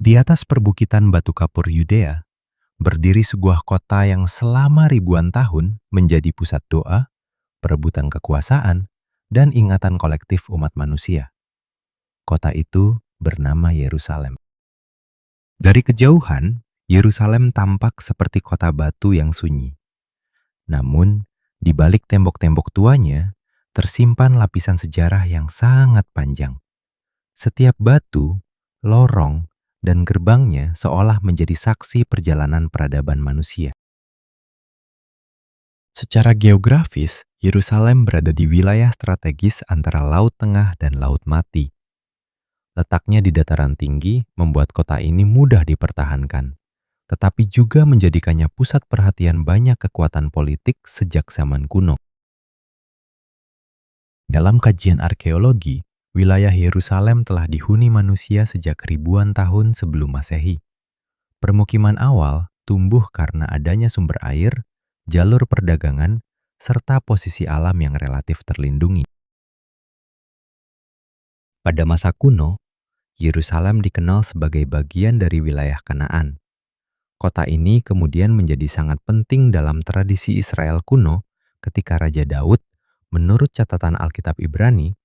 Di atas perbukitan batu kapur Yudea, berdiri sebuah kota yang selama ribuan tahun menjadi pusat doa, perebutan kekuasaan, dan ingatan kolektif umat manusia. Kota itu bernama Yerusalem. Dari kejauhan, Yerusalem tampak seperti kota batu yang sunyi. Namun, di balik tembok-tembok tuanya, tersimpan lapisan sejarah yang sangat panjang. Setiap batu, lorong, dan gerbangnya seolah menjadi saksi perjalanan peradaban manusia. Secara geografis, Yerusalem berada di wilayah strategis antara Laut Tengah dan Laut Mati. Letaknya di dataran tinggi membuat kota ini mudah dipertahankan, tetapi juga menjadikannya pusat perhatian banyak kekuatan politik sejak zaman kuno. Dalam kajian arkeologi, wilayah Yerusalem telah dihuni manusia sejak ribuan tahun sebelum Masehi. Permukiman awal tumbuh karena adanya sumber air, jalur perdagangan, serta posisi alam yang relatif terlindungi. Pada masa kuno, Yerusalem dikenal sebagai bagian dari wilayah Kanaan. Kota ini kemudian menjadi sangat penting dalam tradisi Israel kuno ketika Raja Daud, menurut catatan Alkitab Ibrani,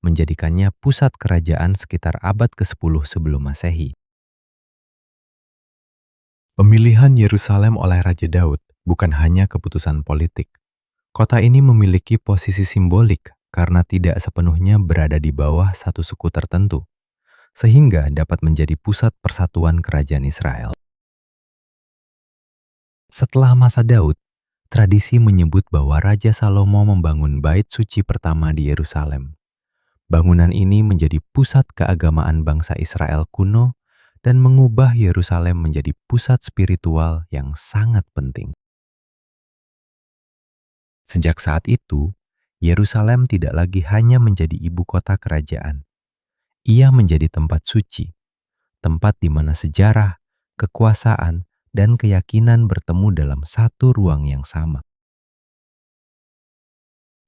menjadikannya pusat kerajaan sekitar abad ke-10 sebelum Masehi. Pemilihan Yerusalem oleh Raja Daud bukan hanya keputusan politik. Kota ini memiliki posisi simbolik karena tidak sepenuhnya berada di bawah satu suku tertentu, sehingga dapat menjadi pusat persatuan kerajaan Israel. Setelah masa Daud, tradisi menyebut bahwa Raja Salomo membangun bait suci pertama di Yerusalem. Bangunan ini menjadi pusat keagamaan bangsa Israel kuno dan mengubah Yerusalem menjadi pusat spiritual yang sangat penting. Sejak saat itu, Yerusalem tidak lagi hanya menjadi ibu kota kerajaan. Ia menjadi tempat suci, tempat di mana sejarah, kekuasaan, dan keyakinan bertemu dalam satu ruang yang sama.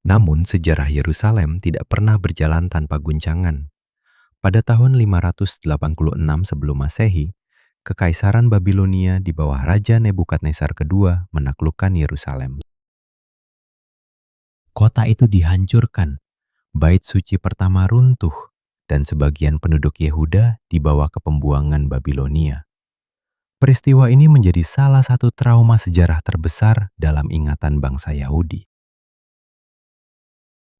Namun, sejarah Yerusalem tidak pernah berjalan tanpa guncangan. Pada tahun 586 sebelum Masehi, Kekaisaran Babilonia di bawah Raja Nebukadnezar II menaklukkan Yerusalem. Kota itu dihancurkan, bait suci pertama runtuh, dan sebagian penduduk Yehuda dibawa ke pembuangan Babilonia. Peristiwa ini menjadi salah satu trauma sejarah terbesar dalam ingatan bangsa Yahudi.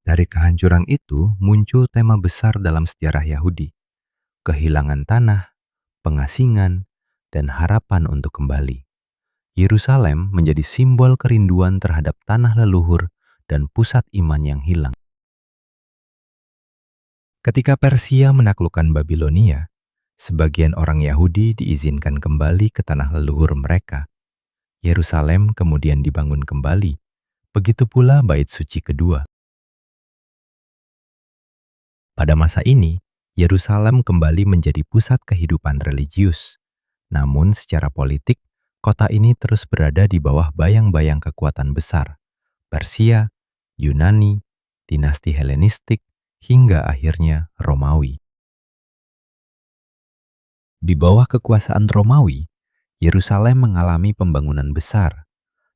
Dari kehancuran itu muncul tema besar dalam sejarah Yahudi: kehilangan tanah, pengasingan, dan harapan untuk kembali. Yerusalem menjadi simbol kerinduan terhadap tanah leluhur dan pusat iman yang hilang. Ketika Persia menaklukkan Babilonia, sebagian orang Yahudi diizinkan kembali ke tanah leluhur mereka. Yerusalem kemudian dibangun kembali, begitu pula bait suci kedua. Pada masa ini, Yerusalem kembali menjadi pusat kehidupan religius. Namun secara politik, kota ini terus berada di bawah bayang-bayang kekuatan besar: Persia, Yunani, dinasti Helenistik, hingga akhirnya Romawi. Di bawah kekuasaan Romawi, Yerusalem mengalami pembangunan besar,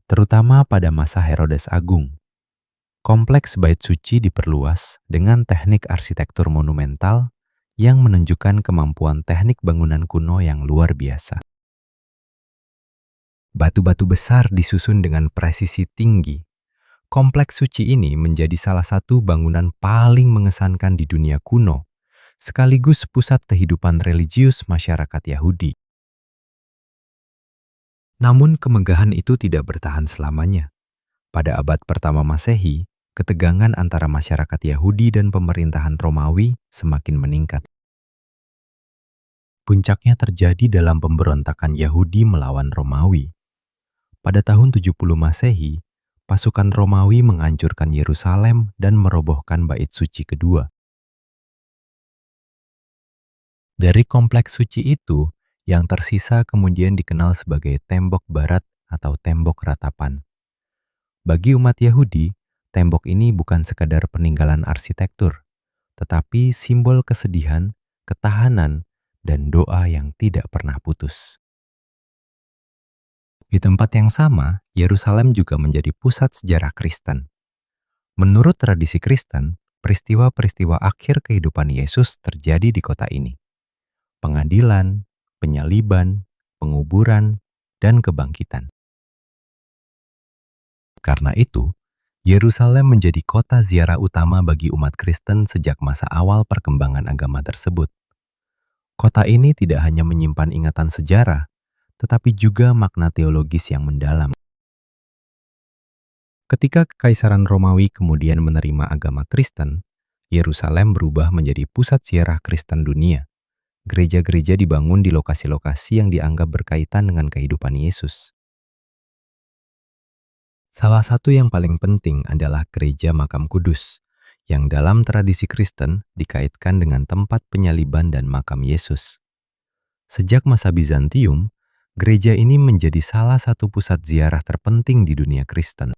terutama pada masa Herodes Agung. Kompleks bait suci diperluas dengan teknik arsitektur monumental yang menunjukkan kemampuan teknik bangunan kuno yang luar biasa. Batu-batu besar disusun dengan presisi tinggi. Kompleks suci ini menjadi salah satu bangunan paling mengesankan di dunia kuno, sekaligus pusat kehidupan religius masyarakat Yahudi. Namun kemegahan itu tidak bertahan selamanya. Pada abad pertama Masehi, ketegangan antara masyarakat Yahudi dan pemerintahan Romawi semakin meningkat. Puncaknya terjadi dalam pemberontakan Yahudi melawan Romawi. Pada tahun 70 Masehi, pasukan Romawi menghancurkan Yerusalem dan merobohkan bait suci kedua. Dari kompleks suci itu, yang tersisa kemudian dikenal sebagai tembok barat atau tembok ratapan. Bagi umat Yahudi, tembok ini bukan sekadar peninggalan arsitektur, tetapi simbol kesedihan, ketahanan, dan doa yang tidak pernah putus. Di tempat yang sama, Yerusalem juga menjadi pusat sejarah Kristen. Menurut tradisi Kristen, peristiwa-peristiwa akhir kehidupan Yesus terjadi di kota ini. Pengadilan, penyaliban, penguburan, dan kebangkitan. Karena itu, Yerusalem menjadi kota ziarah utama bagi umat Kristen sejak masa awal perkembangan agama tersebut. Kota ini tidak hanya menyimpan ingatan sejarah, tetapi juga makna teologis yang mendalam. Ketika Kekaisaran Romawi kemudian menerima agama Kristen, Yerusalem berubah menjadi pusat ziarah Kristen dunia. Gereja-gereja dibangun di lokasi-lokasi yang dianggap berkaitan dengan kehidupan Yesus. Salah satu yang paling penting adalah Gereja Makam Kudus, yang dalam tradisi Kristen dikaitkan dengan tempat penyaliban dan makam Yesus. Sejak masa Bizantium, gereja ini menjadi salah satu pusat ziarah terpenting di dunia Kristen.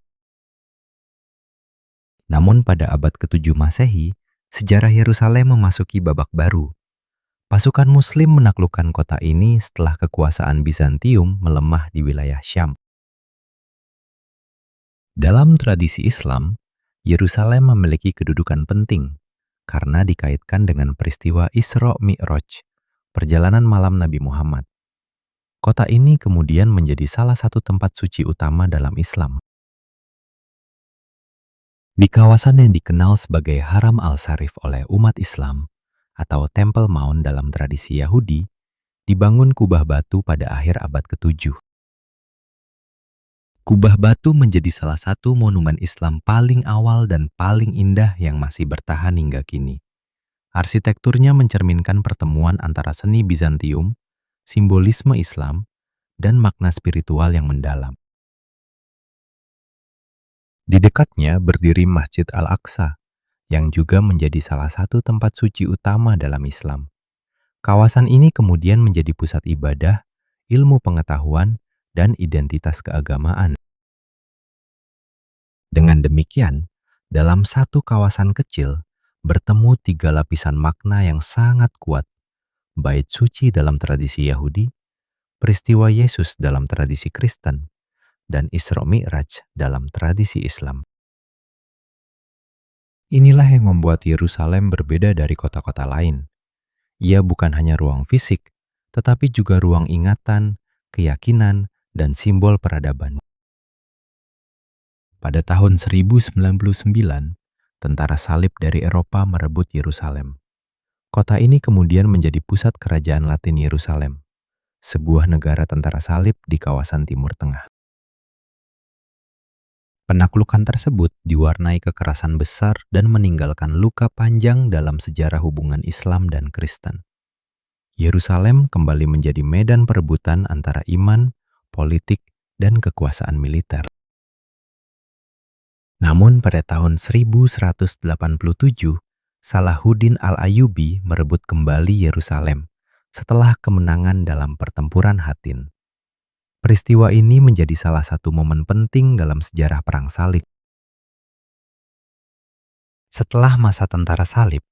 Namun pada abad ke-7 Masehi, sejarah Yerusalem memasuki babak baru. Pasukan Muslim menaklukkan kota ini setelah kekuasaan Bizantium melemah di wilayah Syam. Dalam tradisi Islam, Yerusalem memiliki kedudukan penting karena dikaitkan dengan peristiwa Isra Mi'raj, perjalanan malam Nabi Muhammad. Kota ini kemudian menjadi salah satu tempat suci utama dalam Islam. Di kawasan yang dikenal sebagai Haram al-Sharif oleh umat Islam atau Temple Mount dalam tradisi Yahudi, dibangun kubah batu pada akhir abad ke-7. Kubah batu menjadi salah satu monumen Islam paling awal dan paling indah yang masih bertahan hingga kini. Arsitekturnya mencerminkan pertemuan antara seni Bizantium, simbolisme Islam, dan makna spiritual yang mendalam. Di dekatnya berdiri Masjid Al-Aqsa, yang juga menjadi salah satu tempat suci utama dalam Islam. Kawasan ini kemudian menjadi pusat ibadah, ilmu pengetahuan, dan identitas keagamaan. Dengan demikian, dalam satu kawasan kecil, bertemu 3 lapisan makna yang sangat kuat. Bait suci dalam tradisi Yahudi, peristiwa Yesus dalam tradisi Kristen, dan Isra Mi'raj dalam tradisi Islam. Inilah yang membuat Yerusalem berbeda dari kota-kota lain. Ia bukan hanya ruang fisik, tetapi juga ruang ingatan, keyakinan, dan simbol peradaban. Pada tahun 1099, tentara salib dari Eropa merebut Yerusalem. Kota ini kemudian menjadi pusat kerajaan Latin Yerusalem, sebuah negara tentara salib di kawasan Timur Tengah. Penaklukan tersebut diwarnai kekerasan besar dan meninggalkan luka panjang dalam sejarah hubungan Islam dan Kristen. Yerusalem kembali menjadi medan perebutan antara iman, politik, dan kekuasaan militer. Namun pada tahun 1187, Salahuddin Al-Ayyubi merebut kembali Yerusalem setelah kemenangan dalam pertempuran Hattin. Peristiwa ini menjadi salah satu momen penting dalam sejarah Perang Salib. Setelah masa tentara salib,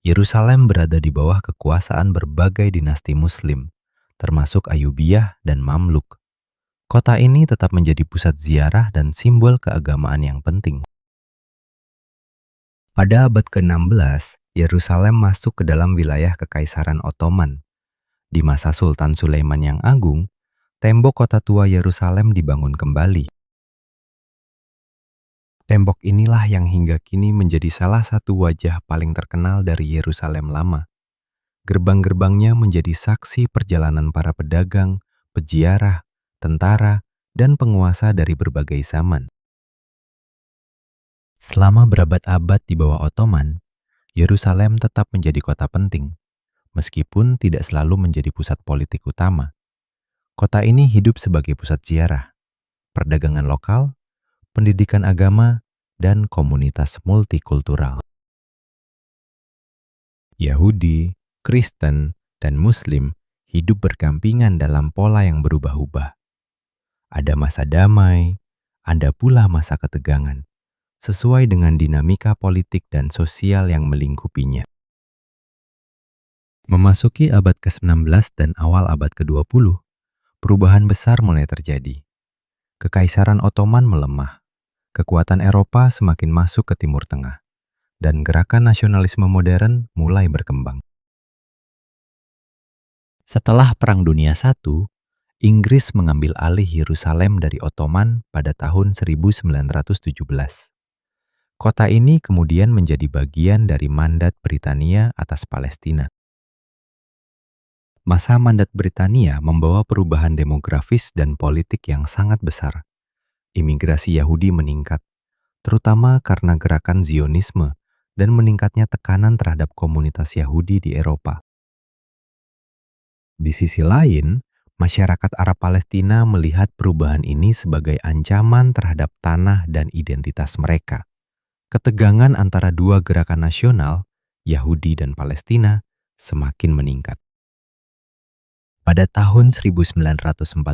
Yerusalem berada di bawah kekuasaan berbagai dinasti Muslim, termasuk Ayyubiyah dan Mamluk. Kota ini tetap menjadi pusat ziarah dan simbol keagamaan yang penting. Pada abad ke-16, Yerusalem masuk ke dalam wilayah Kekaisaran Ottoman. Di masa Sultan Sulaiman yang Agung, tembok kota tua Yerusalem dibangun kembali. Tembok inilah yang hingga kini menjadi salah satu wajah paling terkenal dari Yerusalem lama. Gerbang-gerbangnya menjadi saksi perjalanan para pedagang, peziarah, tentara, dan penguasa dari berbagai zaman. Selama berabad-abad di bawah Ottoman, Yerusalem tetap menjadi kota penting, meskipun tidak selalu menjadi pusat politik utama. Kota ini hidup sebagai pusat ziarah, perdagangan lokal, pendidikan agama, dan komunitas multikultural. Yahudi, Kristen, dan Muslim hidup berdampingan dalam pola yang berubah-ubah. Ada masa damai, ada pula masa ketegangan, sesuai dengan dinamika politik dan sosial yang melingkupinya. Memasuki abad ke-19 dan awal abad ke-20, perubahan besar mulai terjadi. Kekaisaran Ottoman melemah, kekuatan Eropa semakin masuk ke Timur Tengah, dan gerakan nasionalisme modern mulai berkembang. Setelah Perang Dunia I, Inggris mengambil alih Yerusalem dari Ottoman pada tahun 1917. Kota ini kemudian menjadi bagian dari mandat Britania atas Palestina. Masa mandat Britania membawa perubahan demografis dan politik yang sangat besar. Imigrasi Yahudi meningkat, terutama karena gerakan Zionisme dan meningkatnya tekanan terhadap komunitas Yahudi di Eropa. Di sisi lain, masyarakat Arab Palestina melihat perubahan ini sebagai ancaman terhadap tanah dan identitas mereka. Ketegangan antara dua gerakan nasional, Yahudi dan Palestina, semakin meningkat. Pada tahun 1948,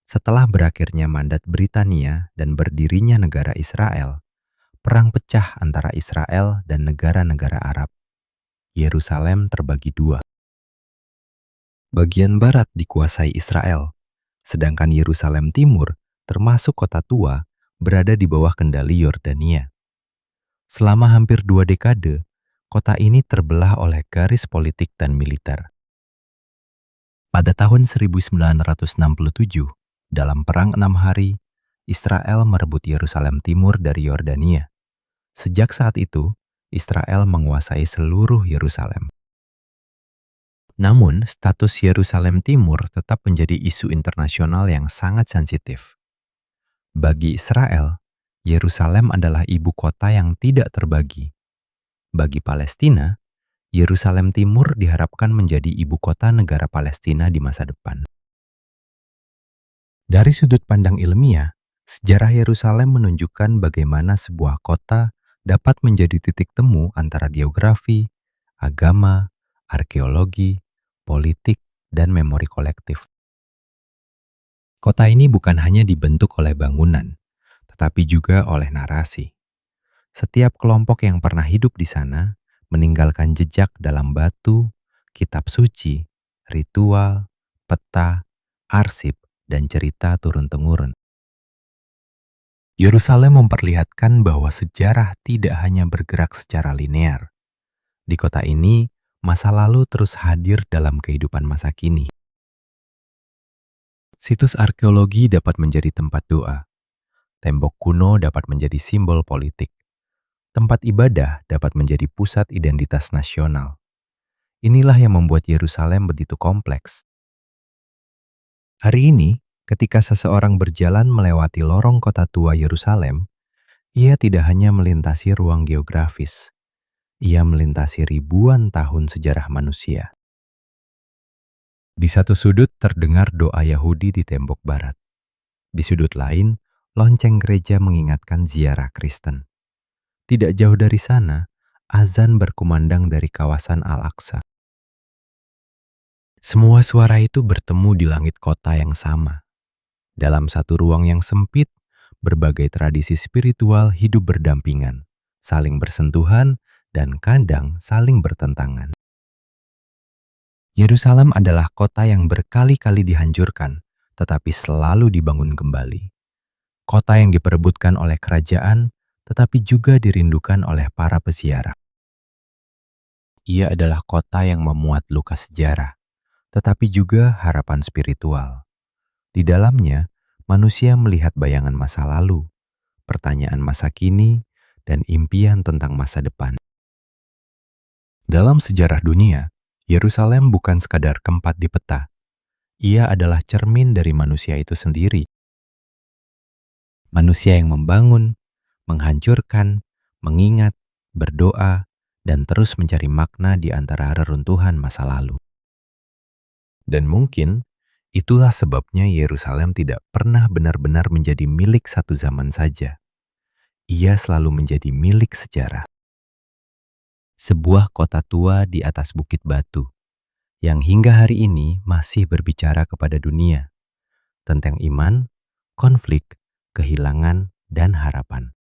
setelah berakhirnya mandat Britania dan berdirinya negara Israel, perang pecah antara Israel dan negara-negara Arab. Yerusalem terbagi dua. Bagian barat dikuasai Israel, sedangkan Yerusalem Timur, termasuk Kota Tua, berada di bawah kendali Yordania. Selama hampir 2 dekade, kota ini terbelah oleh garis politik dan militer. Pada tahun 1967, dalam Perang 6 Hari, Israel merebut Yerusalem Timur dari Yordania. Sejak saat itu, Israel menguasai seluruh Yerusalem. Namun, status Yerusalem Timur tetap menjadi isu internasional yang sangat sensitif. Bagi Israel, Yerusalem adalah ibu kota yang tidak terbagi. Bagi Palestina, Yerusalem Timur diharapkan menjadi ibu kota negara Palestina di masa depan. Dari sudut pandang ilmiah, sejarah Yerusalem menunjukkan bagaimana sebuah kota dapat menjadi titik temu antara geografi, agama, arkeologi, politik, dan memori kolektif. Kota ini bukan hanya dibentuk oleh bangunan, tetapi juga oleh narasi. Setiap kelompok yang pernah hidup di sana meninggalkan jejak dalam batu, kitab suci, ritual, peta, arsip, dan cerita turun-temurun. Yerusalem memperlihatkan bahwa sejarah tidak hanya bergerak secara linear. Di kota ini, masa lalu terus hadir dalam kehidupan masa kini. Situs arkeologi dapat menjadi tempat doa. Tembok kuno dapat menjadi simbol politik. Tempat ibadah dapat menjadi pusat identitas nasional. Inilah yang membuat Yerusalem begitu kompleks. Hari ini, ketika seseorang berjalan melewati lorong kota tua Yerusalem, ia tidak hanya melintasi ruang geografis, ia melintasi ribuan tahun sejarah manusia. Di satu sudut terdengar doa Yahudi di tembok barat. Di sudut lain, lonceng gereja mengingatkan ziarah Kristen. Tidak jauh dari sana, azan berkumandang dari kawasan Al-Aqsa. Semua suara itu bertemu di langit kota yang sama. Dalam satu ruang yang sempit, berbagai tradisi spiritual hidup berdampingan, saling bersentuhan, dan kadang saling bertentangan. Yerusalem adalah kota yang berkali-kali dihancurkan, tetapi selalu dibangun kembali. Kota yang diperebutkan oleh kerajaan, tetapi juga dirindukan oleh para peziarah. Ia adalah kota yang memuat luka sejarah, tetapi juga harapan spiritual. Di dalamnya, manusia melihat bayangan masa lalu, pertanyaan masa kini, dan impian tentang masa depan. Dalam sejarah dunia, Yerusalem bukan sekadar tempat di peta. Ia adalah cermin dari manusia itu sendiri. Manusia yang membangun, menghancurkan, mengingat, berdoa, dan terus mencari makna di antara reruntuhan masa lalu. Dan mungkin itulah sebabnya Yerusalem tidak pernah benar-benar menjadi milik satu zaman saja. Ia selalu menjadi milik sejarah. Sebuah kota tua di atas bukit batu, yang hingga hari ini masih berbicara kepada dunia tentang iman, konflik, kehilangan, dan harapan.